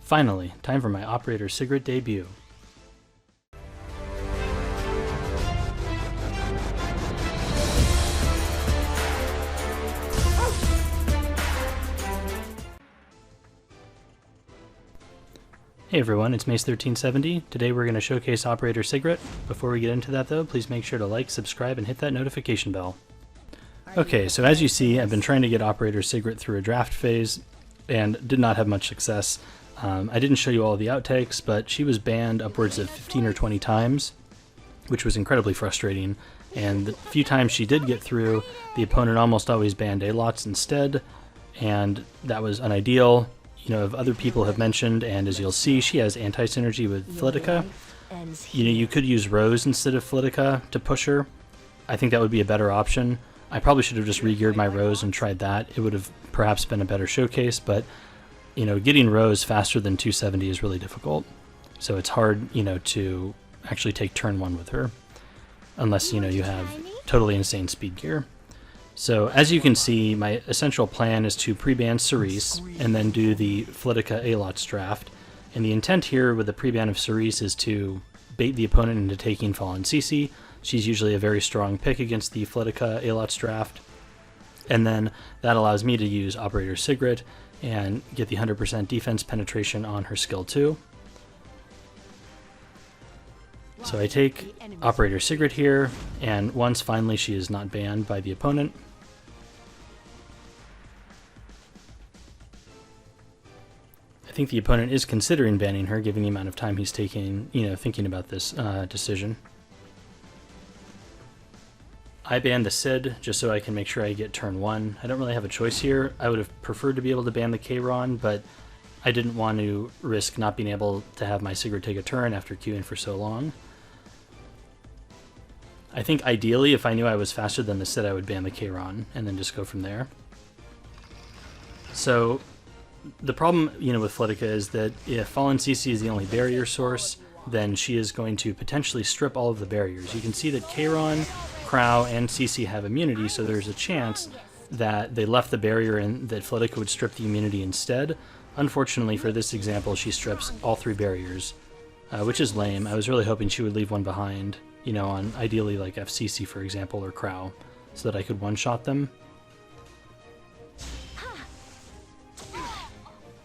Finally, time for my Operator Sigret debut. Hey everyone, it's Mace1370. Today we're going to showcase Operator Sigret. Before we get into that though, please make sure to like, subscribe, and hit that notification bell. Okay, so as you see, I've been trying to get Operator Sigret through a draft phase, and did not have much success. I didn't show you all the outtakes, but she was banned upwards of 15 or 20 times, which was incredibly frustrating. And the few times she did get through, the opponent almost always banned A-Lots instead, and that was unideal. You know, other people have mentioned, and as you'll see, she has anti-synergy with Flitica. You know, you could use Rose instead of Flitica to push her. I think that would be a better option. I probably should have just re-geared my Rose and tried that. It would have perhaps been a better showcase, but, you know, getting Rose faster than 270 is really difficult. So it's hard, you know, to actually take turn one with her, unless, you know, you have totally insane speed gear. So as you can see, my essential plan is to pre-ban Cerise and then do the Flitica A-Lots draft. And the intent here with the pre-ban of Cerise is to bait the opponent into taking Fallen CC. She's usually a very strong pick against the Flitica A-Lots draft. And then that allows me to use Operator Sigret and get the 100% defense penetration on her skill 2. So I take Operator Sigret here, and once finally she is not banned by the opponent, I think the opponent is considering banning her, given the amount of time he's taking, you know, thinking about this decision. I banned the Sid just so I can make sure I get turn 1. I don't really have a choice here. I would have preferred to be able to ban the Kayron, but I didn't want to risk not being able to have my Sigret take a turn after queuing for so long. I think ideally, if I knew I was faster than the Sid, I would ban the Kayron and then just go from there. So the problem, you know, with Flitica is that if Fallen CC is the only barrier source, then she is going to potentially strip all of the barriers. You can see that Kayron, Crow, and CC have immunity, so there's a chance that they left the barrier and that Flitica would strip the immunity instead. Unfortunately for this example, she strips all 3 barriers, which is lame. I was really hoping she would leave one behind, you know, on ideally like FCC, for example, or Crow, so that I could one-shot them.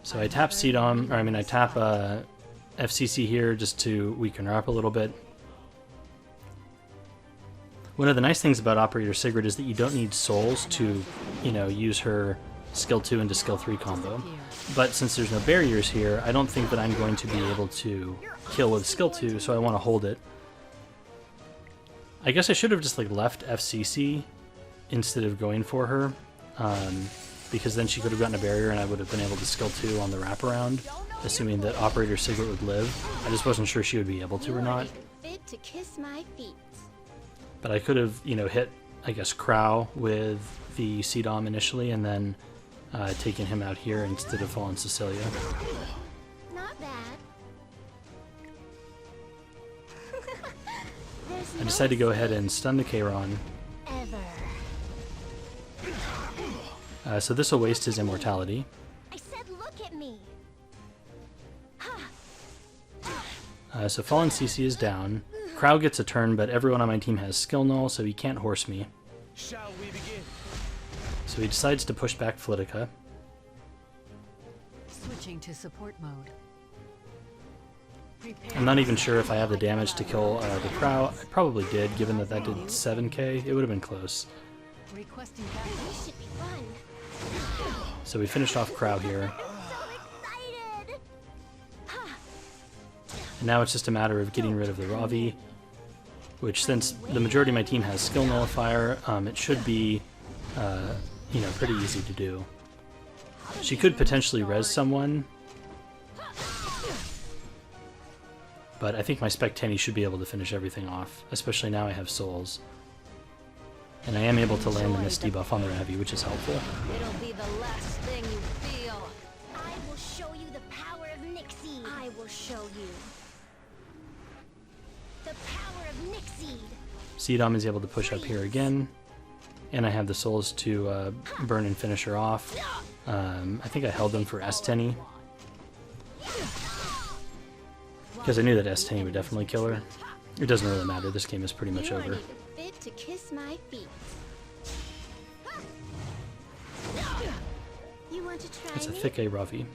So I tap CDOM, or I mean I tap FCC here just to weaken her up a little bit. One of the nice things about Operator Sigret is that you don't need souls to, you know, use her skill 2 into skill 3 combo. But since there's no barriers here, I don't think that I'm going to be able to kill with skill 2, so I want to hold it. I guess I should have just like left FCC instead of going for her, because then she could have gotten a barrier and I would have been able to skill 2 on the wraparound, assuming that Operator Sigret would live. I just wasn't sure she would be able to or not. But I could have, you know, hit, I guess, Crow with the CDOM initially and then taken him out here instead of Fallen Cecilia. Not bad. I decided to go ahead and stun the Kayron. So this will waste his immortality. I said look at me. So Fallen CC is down. Crow gets a turn, but everyone on my team has skill null, so he can't horse me. Shall we begin? So he decides to push back Flitica. Switching to support mode. I'm not even sure if I have the damage to kill the Crow. I probably did, given that that did 7k. It would have been close. Requesting This should be fun. So we finished off Crow here. So excited. And now it's just a matter of getting rid of the Ravi, which, since the majority of my team has skill nullifier, it should be, you know, pretty easy to do. She could potentially res someone, but I think my Spec Tenny should be able to finish everything off, especially now I have souls. And I am able to land the Mist debuff on the Ravi, which is helpful. It'll be the last thing you feel. I will show you the power of Nixie. I will show you the power of Nixie. CDOM is able to push up here again, and I have the souls to burn and finish her off. I think I held them for S-Tenny. because I knew that S10 would definitely kill her. It doesn't really matter, this game is pretty much You over. are fit to kiss my feet. You want to try It's a me? thick A Ravi.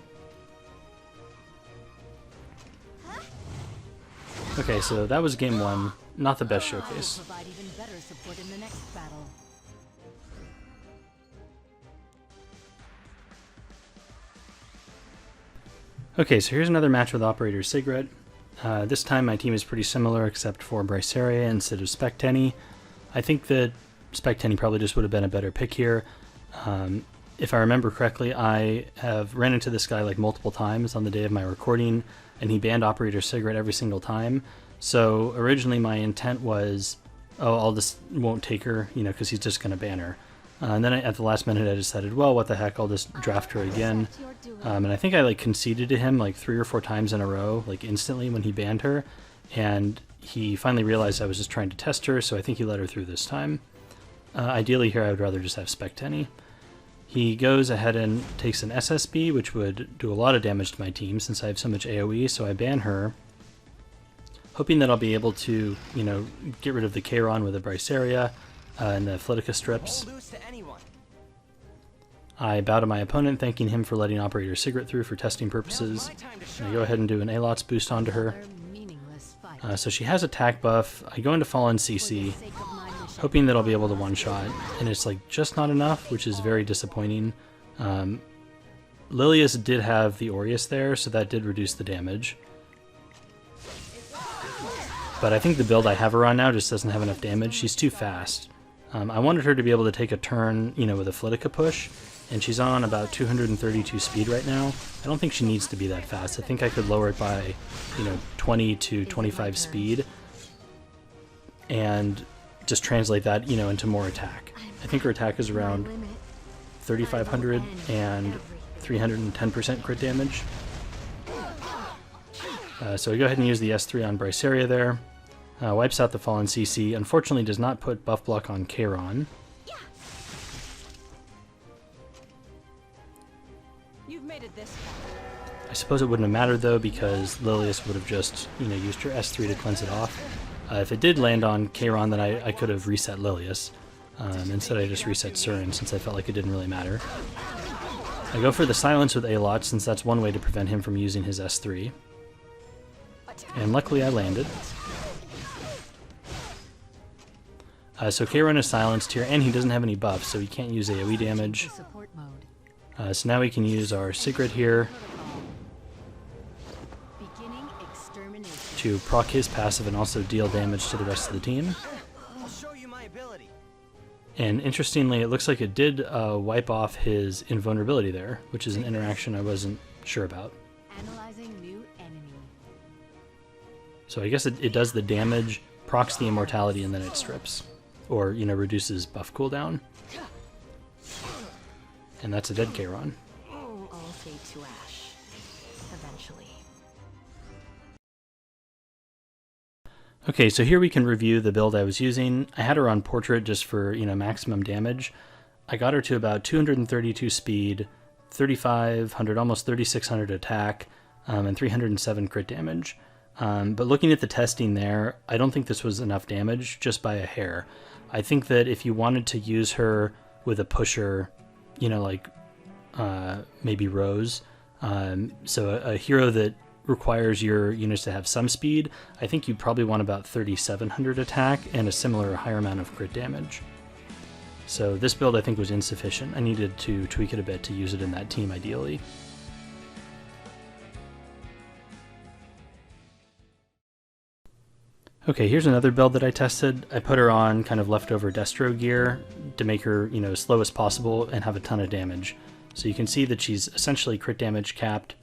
Okay, so that was game 1. Not the best showcase. Will provide even better support in the next battle. Okay, so here's another match with Operator Sigret. This time my team is pretty similar except for Bryceria instead of Spectenny. I think that Spectenny probably just would have been a better pick here. If I remember correctly, I have ran into this guy like multiple times on the day of my recording, and he banned Operator Sigret every single time. So originally my intent was, oh, I'll just won't take her, you know, because he's just going to ban her. And then at the last minute I decided, well, what the heck, I'll just draft her again. And I think I like conceded to him like 3 or 4 times in a row, like instantly when he banned her. And he finally realized I was just trying to test her, so I think he let her through this time. Ideally here I would rather just have Spectenny. He goes ahead and takes an SSB, which would do a lot of damage to my team since I have so much AoE, so I ban her. Hoping that I'll be able to, you know, get rid of the Charon with the Bryceria and the Flitica strips. I bow to my opponent, thanking him for letting Operator Sigret through for testing purposes. And I go ahead and do an Alots boost onto her. Another meaningless fight. So she has attack buff. I go into Fallen CC, Sake of my mission. hoping that I'll be able to one-shot, and it's like just not enough, which is very disappointing. Lilius did have the Aureus there, so that did reduce the damage. But I think the build I have her on now just doesn't have enough damage. She's too fast. I wanted her to be able to take a turn, you know, with a Flitica push, and she's on about 232 speed right now. I don't think she needs to be that fast. I think I could lower it by, you know, 20 to 25 speed, and just translate that, you know, into more attack. I think her attack is around 3,500 and 310% crit damage. So I go ahead and use the S3 on Bryceria there. Wipes out the Fallen CC. Unfortunately does not put buff block on Charon. You've made it this far. I suppose it wouldn't have mattered though, because Lilius would have just, you know, used her S3 to cleanse it off. If it did land on Charon, then I could have reset Lilius. Instead I just reset Surin, since I felt like it didn't really matter. I go for the silence with Alot, since that's one way to prevent him from using his S3. And luckily I landed. So Charon is silenced here, and he doesn't have any buffs, so he can't use AoE damage. Support mode. So now we can use our Sigret here Beginning extermination. to proc his passive and also deal damage to the rest of the team. I'll show you my ability. And interestingly, it looks like it did wipe off his invulnerability there, which is an interaction I wasn't sure about. Analyzing new enemy. So I guess it does the damage, procs the immortality, and then it strips. Or, you know, reduces buff cooldown. And that's a dead Charon. All fade to ash. Eventually. Okay, so here we can review the build I was using. I had her on Portrait just for, you know, maximum damage. I got her to about 232 speed, 3,500, almost 3,600 attack, and 307 crit damage. But looking at the testing there, I don't think this was enough damage, just by a hair. I think that if you wanted to use her with a pusher, you know, like maybe Rose, so a hero that requires your units to have some speed, I think you probably want about 3,700 attack and a similar higher amount of crit damage. So this build I think was insufficient. I needed to tweak it a bit to use it in that team ideally. Okay, here's another build that I tested. I put her on kind of leftover Destro gear to make her, you know, as slow as possible and have a ton of damage. So you can see that she's essentially crit damage capped.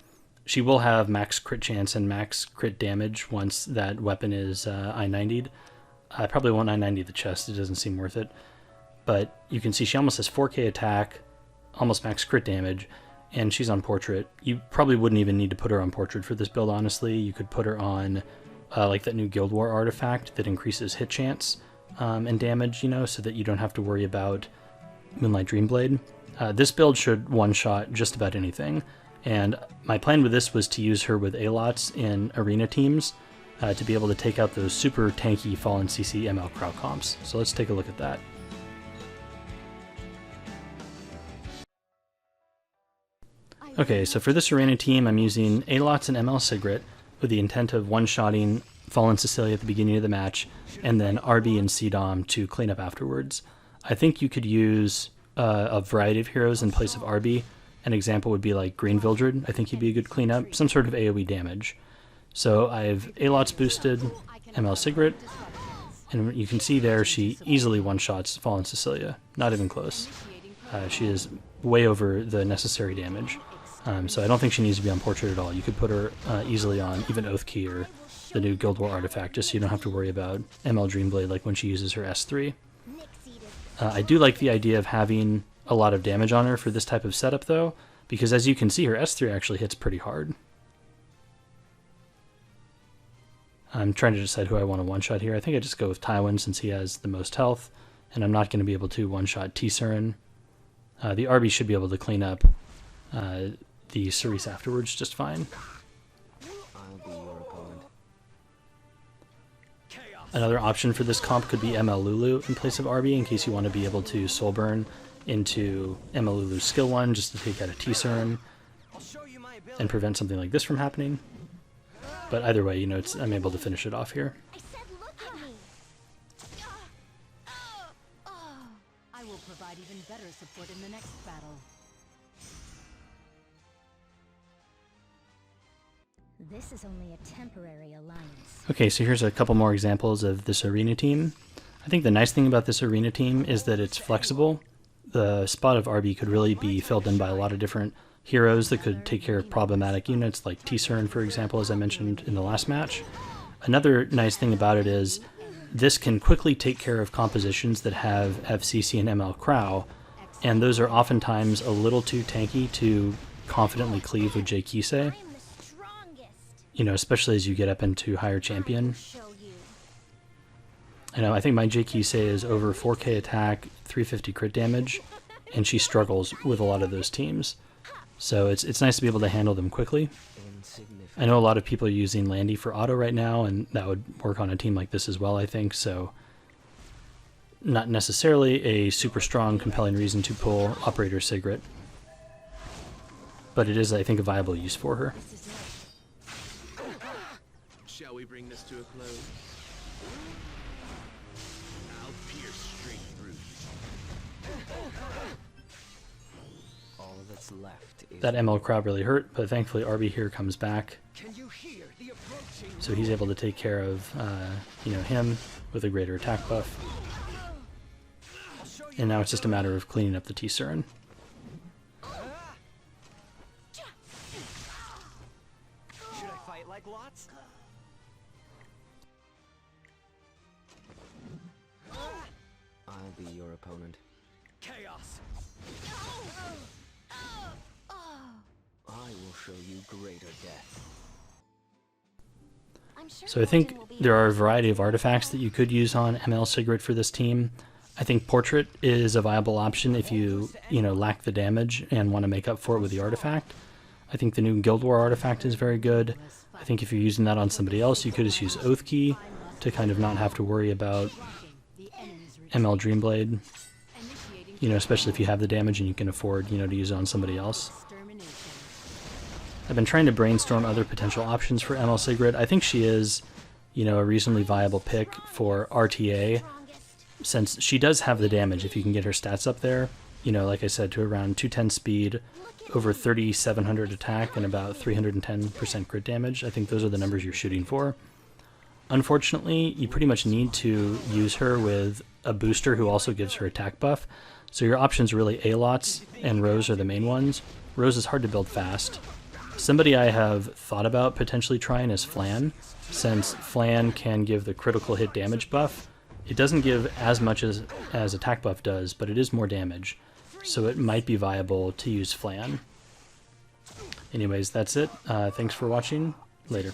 She will have max crit chance and max crit damage once that weapon is I-90'd. I probably won't I-90 the chest, it doesn't seem worth it. But you can see she almost has 4k attack, almost max crit damage, and she's on Portrait. You probably wouldn't even need to put her on Portrait for this build, honestly. You could put her on like that new Guild War artifact that increases hit chance and damage, you know, so that you don't have to worry about Moonlight Dreamblade. This build should one-shot just about anything. And my plan with this was to use her with A-Lots in arena teams to be able to take out those super tanky Fallen CC ML Crow comps. So let's take a look at that. Okay, so for this arena team, I'm using A-Lots and ML Sigret with the intent of one-shotting Fallen Cecilia at the beginning of the match, and then RB and C-Dom to clean up afterwards. I think you could use a variety of heroes in place of RB. An example would be like Green Vildred. I think he'd be a good cleanup, some sort of AoE damage. So I've A-Lots boosted ML Sigret, and you can see there she easily one-shots Fallen Cecilia. Not even close. She is way over the necessary damage. So I don't think she needs to be on Portrait at all. You could put her easily on even Oath Key or the new Guild War artifact, just so you don't have to worry about ML Dreamblade like when she uses her S3. I do like the idea of having a lot of damage on her for this type of setup though, because as you can see, her S3 actually hits pretty hard. I'm trying to decide who I want to one-shot here. I think I just go with Tywin since he has the most health, and I'm not going to be able to one-shot T-Surin. The RB should be able to clean up the Cerise afterwards just fine. Another option for this comp could be ML Lulu in place of RB in case you want to be able to soul burn into ML Lulu's skill 1 just to take out a T-Surin and prevent something like this from happening. But either way, you know, I'm able to finish it off here. I said look at me. I will provide even better support in the next battle. This is only a temporary alliance. Okay, so here's a couple more examples of this arena team. I think the nice thing about this arena team is that it's flexible. The spot of RB could really be filled in by a lot of different heroes that could take care of problematic units, like T-Surin, for example, as I mentioned in the last match. Another nice thing about it is this can quickly take care of compositions that have FCC and ML Crow, and those are oftentimes a little too tanky to confidently cleave with J-Kisei. You know, especially as you get up into higher champion. I know, I think my J-Kisei is over 4k attack, 350 crit damage, and she struggles with a lot of those teams. So it's nice to be able to handle them quickly. I know a lot of people are using Landy for auto right now, and that would work on a team like this as well, I think. So not necessarily a super strong, compelling reason to pull Operator Sigret, but it is, I think, a viable use for her. Shall we bring this to a close? I'll pierce straight through. All that's left is That ML crowd really hurt, but thankfully RB here comes back. Can you hear the approaching? So he's able to take care of you know, him with a greater attack buff. And now it's just a matter of cleaning up the T-Surin. Should I fight like lots? I'll be your opponent. Chaos. I will show you greater death. So I think there are a variety of artifacts that you could use on ML Sigret for this team. I think Portrait is a viable option if you lack the damage and want to make up for it with the artifact. I think the new Guild War artifact is very good. I think if you're using that on somebody else, you could just use Oath Key to kind of not have to worry about ML Dreamblade. You know, especially if you have the damage and you can afford, to use it on somebody else. I've been trying to brainstorm other potential options for ML Sigret. I think she is, a reasonably viable pick for RTA, since she does have the damage if you can get her stats up there. Like I said, to around 210 speed, over 3,700 attack, and about 310% crit damage. I think those are the numbers you're shooting for. Unfortunately, you pretty much need to use her with a booster who also gives her attack buff. So your options are really A-Lots and Rose are the main ones. Rose is hard to build fast. Somebody I have thought about potentially trying is Flan, since Flan can give the critical hit damage buff. It doesn't give as much as attack buff does, but it is more damage, so it might be viable to use Flan. Anyways, that's it. Thanks for watching. Later.